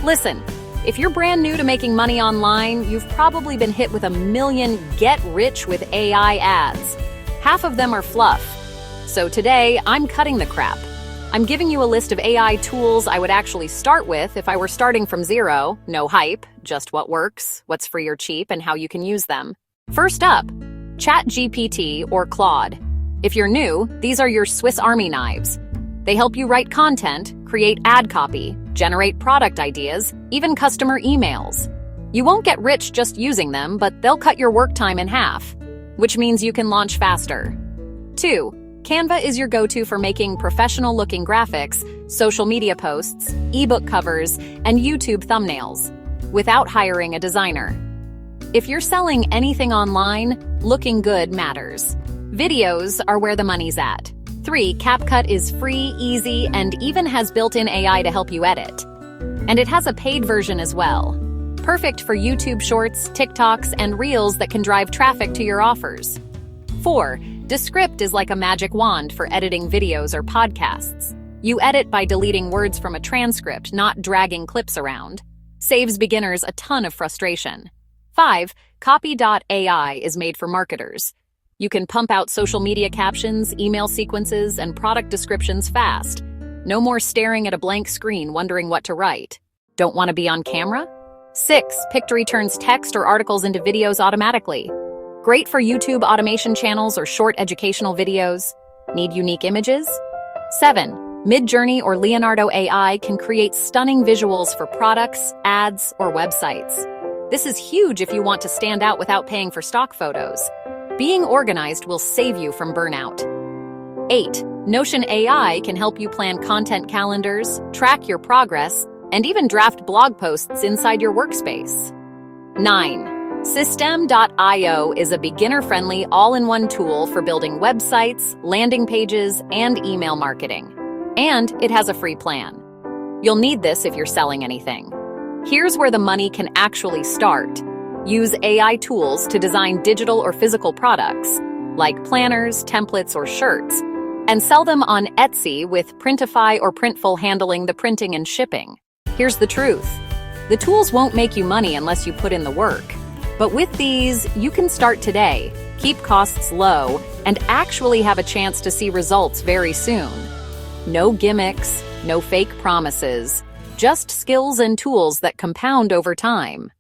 Listen, if you're brand new to making money online, you've probably been hit with a million get-rich-with-AI ads. Half of them are fluff. So today, I'm cutting the crap. I'm giving you a list of AI tools I would actually start with if I were starting from zero. No hype, just what works, what's free or cheap, and how you can use them. First up, ChatGPT or Claude. If you're new, these are your Swiss Army knives. They help you write content, create ad copy, generate product ideas, even customer emails. You won't get rich just using them, but they'll cut your work time in half, which means you can launch faster. 2. Canva is your go-to for making professional-looking graphics, social media posts, ebook covers, and YouTube thumbnails, without hiring a designer. If you're selling anything online, looking good matters. Videos are where the money's at. 3. CapCut is free, easy, and even has built-in AI to help you edit. And it has a paid version as well. Perfect for YouTube Shorts, TikToks, and Reels that can drive traffic to your offers. 4. Descript is like a magic wand for editing videos or podcasts. You edit by deleting words from a transcript, not dragging clips around. Saves beginners a ton of frustration. 5. Copy.ai is made for marketers. You can pump out social media captions, email sequences, and product descriptions fast. No more staring at a blank screen wondering what to write. Don't want to be on camera? 6. Pictory turns text or articles into videos automatically. Great for YouTube automation channels or short educational videos. Need unique images? 7. Midjourney or Leonardo AI can create stunning visuals for products, ads, or websites. This is huge if you want to stand out without paying for stock photos. Being organized will save you from burnout. 8. Notion AI can help you plan content calendars, track your progress, and even draft blog posts inside your workspace. 9. System.io is a beginner-friendly, all-in-one tool for building websites, landing pages, and email marketing. And it has a free plan. You'll need this if you're selling anything. Here's where the money can actually start. Use AI tools to design digital or physical products, like planners, templates, or shirts, and sell them on Etsy with Printify or Printful handling the printing and shipping. Here's the truth. The tools won't make you money unless you put in the work. But with these, you can start today, keep costs low, and actually have a chance to see results very soon. No gimmicks, no fake promises, just skills and tools that compound over time.